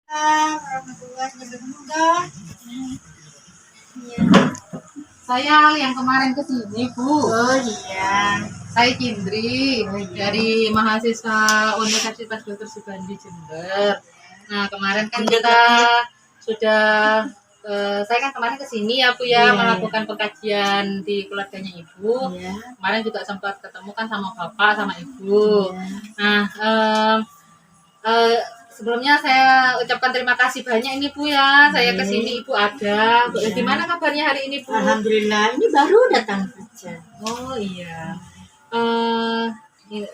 Warahmatullahi wabarakatuh. Iya. Saya yang kemarin ke sini, Bu. Oh iya. Saya Cindri dari mahasiswa Universitas Dr. Subandi Jember. Nah, kemarin kan kita sudah saya kan kemarin ke sini ya, Bu ya, melakukan pengkajian di keluarganya Ibu. Kemarin juga sempat ketemu kan sama Bapak sama Ibu. Nah, sebelumnya saya ucapkan terima kasih banyak ini Bu ya. Saya ke sini Ibu ada. Gimana kabarnya hari ini Bu? Alhamdulillah, ini baru datang saja. Oh iya.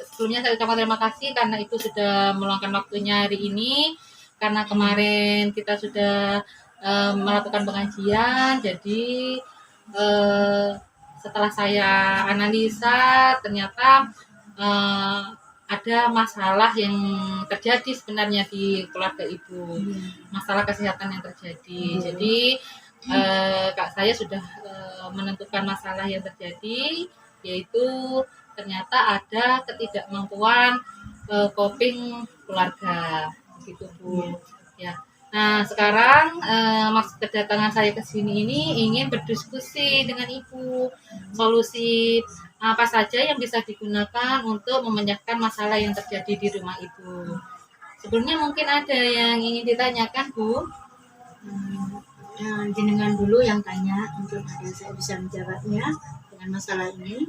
Sebelumnya saya ucapkan terima kasih karena Ibu sudah meluangkan waktunya hari ini. Karena kemarin kita sudah melakukan pengajian, jadi setelah saya analisa ternyata ada masalah yang terjadi sebenarnya di keluarga Ibu, masalah kesehatan yang terjadi. Jadi Kak saya sudah menentukan masalah yang terjadi, yaitu ternyata ada ketidakmampuan coping keluarga, begitu Bu. Ya. Nah sekarang maksud kedatangan saya ke sini ini ingin berdiskusi dengan Ibu solusi apa saja yang bisa digunakan untuk memecahkan masalah yang terjadi di rumah Ibu. Sebelumnya mungkin ada yang ingin ditanyakan Bu? Jenengan dulu yang tanya untuk saya bisa menjawabnya dengan masalah ini.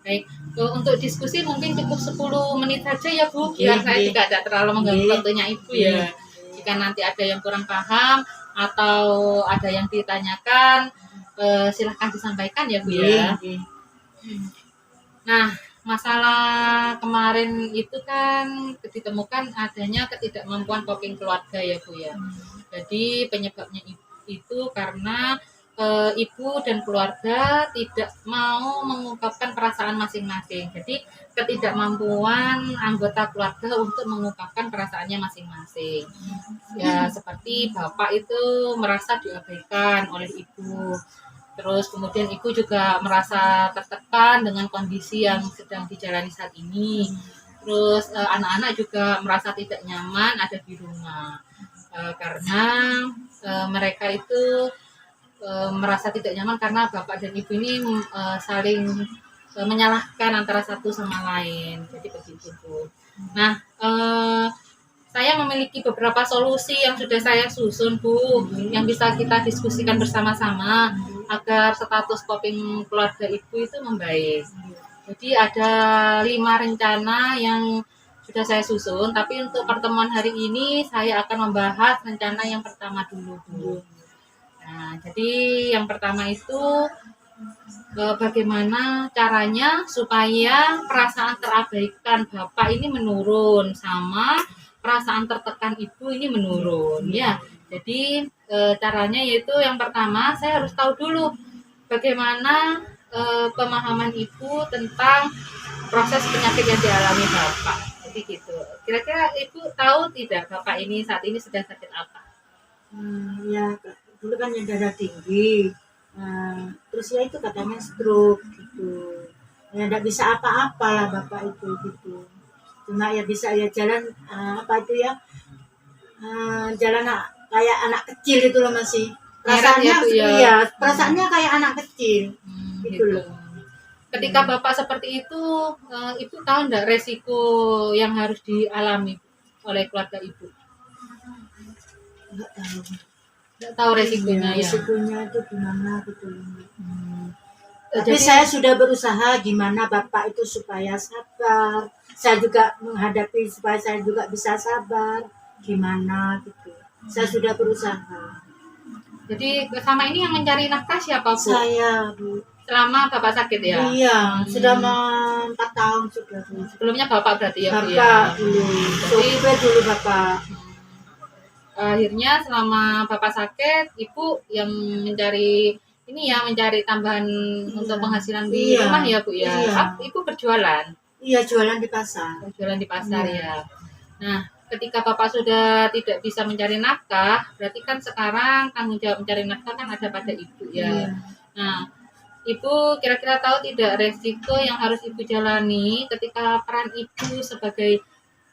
Baik, untuk diskusi mungkin cukup 10 menit saja ya Bu, biar saya juga tidak terlalu mengganggu waktunya Ibu ya. Jika nanti ada yang kurang paham atau ada yang ditanyakan, silahkan disampaikan ya Bu ya. Nah, masalah kemarin itu kan ditemukan adanya ketidakmampuan coping keluarga ya Bu ya. Jadi penyebabnya itu karena ibu dan keluarga tidak mau mengungkapkan perasaan masing-masing. Jadi ketidakmampuan anggota keluarga untuk mengungkapkan perasaannya masing-masing. Ya seperti bapak itu merasa diabaikan oleh ibu. Terus kemudian ibu juga merasa tertekan dengan kondisi yang sedang dijalani saat ini. Terus anak-anak juga merasa tidak nyaman ada di rumah karena mereka itu merasa tidak nyaman karena bapak dan ibu ini saling menyalahkan antara satu sama lain. Jadi begitu Bu. Nah, saya memiliki beberapa solusi yang sudah saya susun Bu, yang bisa kita diskusikan bersama-sama agar status coping keluarga ibu itu membaik. Jadi ada 5 rencana yang sudah saya susun, tapi untuk pertemuan hari ini saya akan membahas rencana yang pertama dulu Bu. Nah, jadi yang pertama itu bagaimana caranya supaya perasaan terabaikan bapak ini menurun sama perasaan tertekan ibu ini menurun ya. Jadi caranya yaitu yang pertama saya harus tahu dulu bagaimana pemahaman ibu tentang proses penyakit yang dialami bapak. Jadi gitu. Kira-kira ibu tahu tidak bapak ini saat ini sedang sakit apa? Ya dulu kan yang darah tinggi. Terus ya itu katanya stroke gitu. Ya tidak bisa apa-apa lah bapak itu gitu. Cuma ya bisa ya jalan apa itu ya jalan kayak anak kecil itu loh masih. Perasaannya ya, perasaannya kayak anak kecil gitu loh. Ketika bapak seperti itu, ibu tahu enggak resiko yang harus dialami oleh keluarga ibu? Enggak tahu. Enggak tahu resikonya ya. Resikonya itu gimana gitu. Tapi saya sudah berusaha gimana bapak itu supaya sabar. Saya juga menghadapi supaya saya juga bisa sabar. Gimana gitu. Saya sudah berusaha. Jadi selama ini yang mencari nafkah siapa Bu? Saya Bu. Selama bapak sakit ya? Iya, sudah 4 tahun sudah. Sebelumnya bapak berarti ya Bu ya? Bapak dulu. Sopir dulu bapak. Akhirnya selama bapak sakit, ibu yang mencari ini ya, mencari tambahan untuk penghasilan di rumah ya Bu ya. Ibu berjualan? Iya, jualan di pasar. Jualan di pasar ya. Nah, ketika bapak sudah tidak bisa mencari nafkah, berarti kan sekarang tanggung jawab mencari nafkah kan ada pada ibu ya. Nah, ibu kira-kira tahu tidak resiko yang harus ibu jalani ketika peran ibu sebagai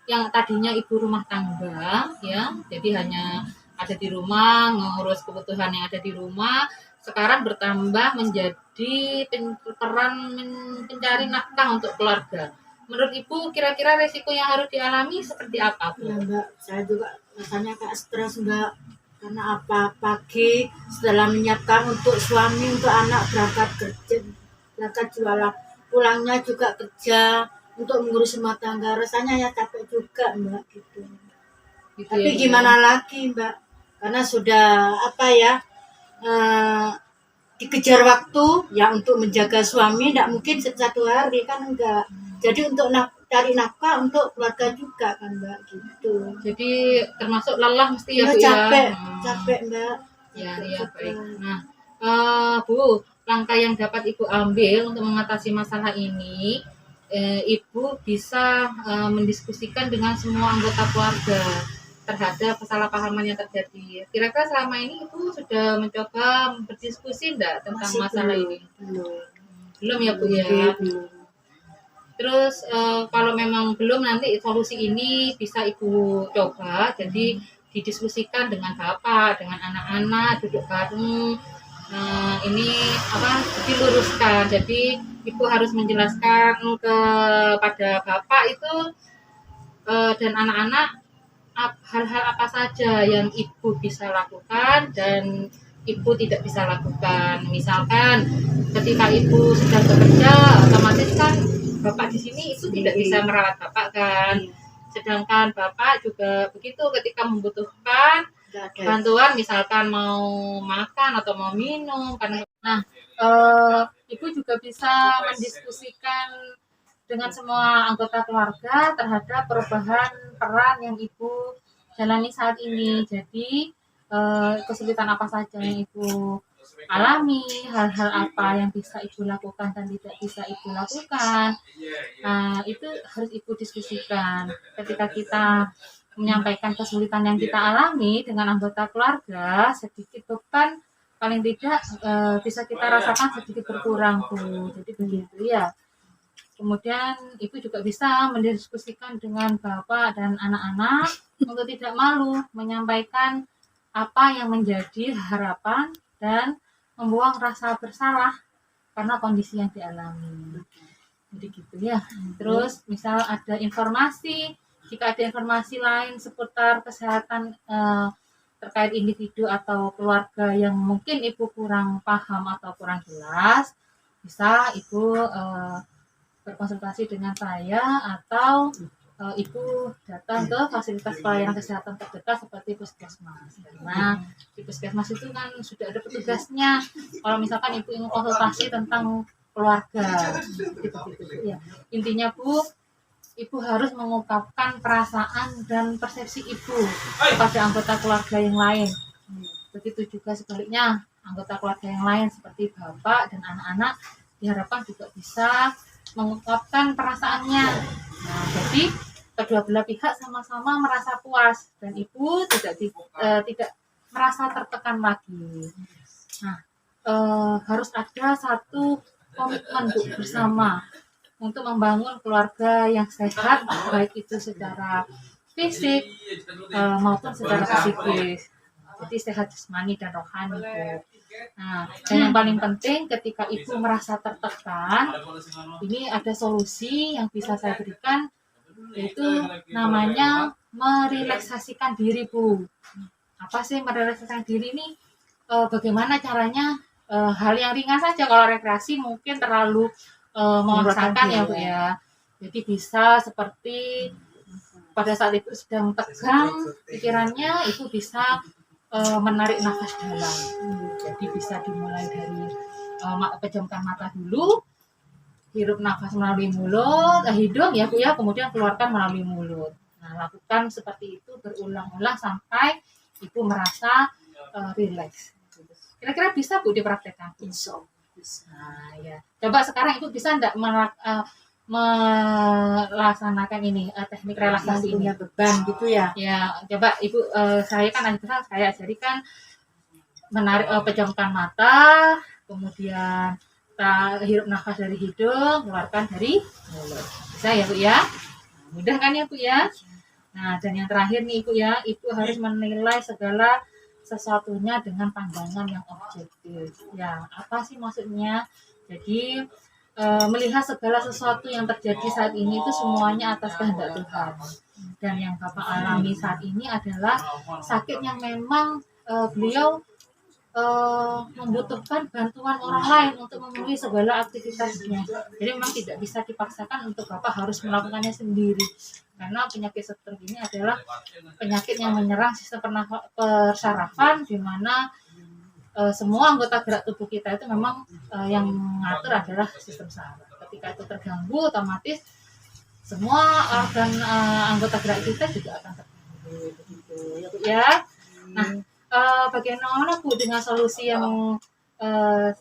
yang tadinya ibu rumah tangga ya, jadi hanya ada di rumah ngurus kebutuhan yang ada di rumah, sekarang bertambah menjadi peran pencari nafkah untuk keluarga. Menurut ibu kira-kira resiko yang harus dialami seperti apa Ya bu? Mbak, saya juga rasanya kayak stres Mbak. Karena apa, pagi setelah menyiapkan untuk suami, untuk anak berangkat kerja, berangkat jualan, pulangnya juga kerja untuk mengurus rumah tangga. Rasanya ya capek juga Mbak gitu. Gitu ya Tapi bu ya. gimana lagi Mbak? Karena sudah apa ya, eh, dikejar waktu ya untuk menjaga suami, tidak mungkin satu hari kan enggak. Jadi untuk cari nafkah untuk keluarga juga kan Mbak gitu. Jadi termasuk lelah mesti ya Ya bu ya. capek, capek Mbak. Ya, Capek ya juga. baik. Nah, Bu, langkah yang dapat Ibu ambil untuk mengatasi masalah ini, Ibu bisa mendiskusikan dengan semua anggota keluarga terhadap kesalahpahaman yang terjadi. Kira-kira selama ini Ibu sudah mencoba berdiskusi enggak tentang Masih masalah belum, ini? belum, Belum ya Bu belum, ya. belum. Terus kalau memang belum, nanti solusi ini bisa Ibu coba. Jadi didiskusikan dengan bapak, dengan anak-anak, duduk bareng. Ini apa diluruskan. Jadi Ibu harus menjelaskan kepada bapak itu dan anak-anak hal-hal apa saja yang Ibu bisa lakukan dan Ibu tidak bisa lakukan. Misalkan ketika Ibu sedang bekerja, otomatis kan Bapak di sini Ibu tidak bisa merawat Bapak kan. Sedangkan Bapak juga begitu, ketika membutuhkan Nggak ada. bantuan, misalkan mau makan atau mau minum kan. Nah, Ibu juga bisa mendiskusikan dengan semua anggota keluarga terhadap perubahan peran yang Ibu jalani saat ini. Jadi kesulitan apa saja yang Ibu alami, hal-hal apa yang bisa Ibu lakukan dan tidak bisa Ibu lakukan. Nah, itu harus Ibu diskusikan. Ketika kita menyampaikan kesulitan yang kita alami dengan anggota keluarga, sedikit beban paling tidak bisa kita rasakan sedikit berkurang tuh. Jadi begitu ya. Kemudian Ibu juga bisa mendiskusikan dengan Bapak dan anak-anak untuk tidak malu menyampaikan apa yang menjadi harapan dan membuang rasa bersalah karena kondisi yang dialami. Jadi gitu ya. Terus misal ada informasi, jika ada informasi lain seputar kesehatan terkait individu atau keluarga yang mungkin Ibu kurang paham atau kurang jelas, bisa Ibu berkonsultasi dengan saya atau Ibu datang ke fasilitas pelayanan kesehatan terdekat seperti puskesmas. Karena di puskesmas itu kan sudah ada petugasnya. Kalau misalkan Ibu ingin konsultasi tentang keluarga, gitu-gitu ya. Intinya Bu, Ibu harus mengungkapkan perasaan dan persepsi Ibu kepada anggota keluarga yang lain. Begitu juga sebaliknya, anggota keluarga yang lain seperti Bapak dan anak-anak diharapkan juga bisa mengungkapkan perasaannya. Nah, jadi kedua belah pihak sama-sama merasa puas dan Ibu tidak merasa tertekan lagi. Nah, harus ada satu komitmen Bu bersama untuk membangun keluarga yang sehat, baik itu secara fisik maupun secara psikis. Jadi sehat jasmani dan rohani Bu. Nah, dan yang paling penting ketika Ibu merasa tertekan, ini ada solusi yang bisa saya berikan, yaitu namanya merelaksasikan diri Bu. Apa sih merelaksasikan diri ini? Bagaimana caranya? Hal yang ringan saja, kalau rekreasi mungkin terlalu memaksakan ya Bu ya. Jadi bisa seperti pada saat Ibu sedang tegang pikirannya, Ibu bisa menarik nafas dalam. Jadi bisa dimulai dari pejamkan mata dulu, hirup nafas melalui mulut, hidung ya Bu ya, kemudian keluarkan melalui mulut. Nah, lakukan seperti itu berulang-ulang sampai Ibu merasa rileks. Kira-kira bisa Bu dipraktekkan? Insya Allah bisa. Nah, ya. Coba sekarang Ibu bisa enggak melaksanakan ini teknik relaksasi ini? Punya beban gitu ya. Ya, coba Ibu, saya kan saya ajarikan menarik, pejamkan mata, kemudian kita hirup nafas dari hidung, keluarkan dari mulut. Bisa ya Bu ya? Mudah kan ya Bu ya? Nah, dan yang terakhir nih Ibu ya, Ibu harus menilai segala sesuatunya dengan pandangan yang objektif. Ya, apa sih maksudnya? Jadi melihat segala sesuatu yang terjadi saat ini itu semuanya atas kehendak Tuhan. Dan yang Bapak alami saat ini adalah sakit yang memang beliau membutuhkan bantuan orang lain untuk memenuhi segala aktivitasnya. Jadi memang tidak bisa dipaksakan untuk Bapak harus melakukannya sendiri. Karena penyakit stroke ini adalah penyakit yang menyerang sistem persarafan, di mana semua anggota gerak tubuh kita itu memang yang mengatur adalah sistem saraf. Ketika itu terganggu, otomatis semua organ anggota gerak kita juga akan terganggu. Begitu ya. Nah, bagaimana Bu dengan solusi yang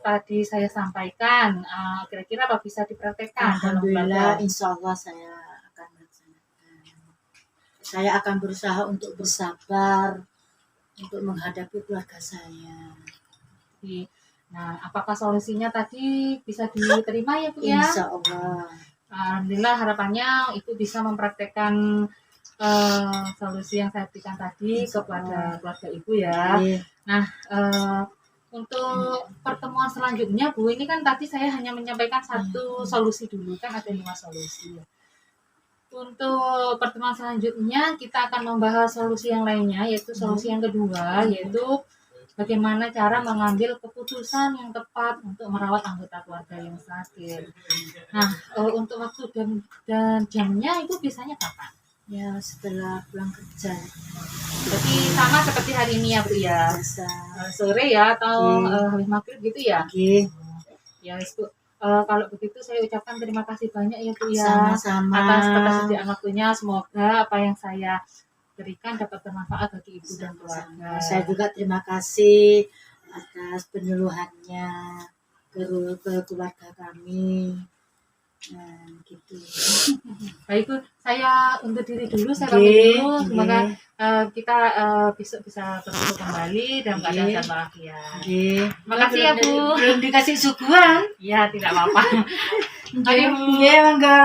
tadi saya sampaikan? Kira-kira apa bisa dipraktekkan? Alhamdulillah, insya Allah saya akan melaksanakan. Saya akan berusaha untuk bersabar untuk menghadapi keluarga saya. Nah, apakah solusinya tadi bisa diterima ya Bu ya? Insya Allah. Alhamdulillah, harapannya Ibu bisa mempraktekkan solusi yang saya berikan tadi kepada keluarga Ibu ya. Nah, untuk pertemuan selanjutnya Bu, ini kan tadi saya hanya menyampaikan satu solusi dulu, kan ada 5 solusi ya. Untuk pertemuan selanjutnya kita akan membahas solusi yang lainnya, yaitu solusi yang kedua, yaitu bagaimana cara mengambil keputusan yang tepat untuk merawat anggota keluarga yang sakit. Nah, untuk waktu dan jamnya itu biasanya kapan? Ya, setelah pulang kerja. Berarti sama seperti hari ini ya Bu ya? Biasa. Sore ya atau habis maghrib gitu ya? Oke. Ya Bu. Kalau begitu saya ucapkan terima kasih banyak ya Bu ya. Sama-sama. Atas ketersediaan waktunya. Semoga apa yang saya berikan dapat bermanfaat bagi Ibu dan keluarga. Saya juga terima kasih atas penyuluhannya ke keluarga kami. Nah, gitu. Baik Bu, saya undur diri dulu, saya pamit dulu. Semoga kita besok bisa bertemu kembali dalam keadaan sehat walafiat. Terima kasih ya Bu. Belum dikasih suguhan. Ya, tidak apa-apa. Ayo Bu. Iya, mangga.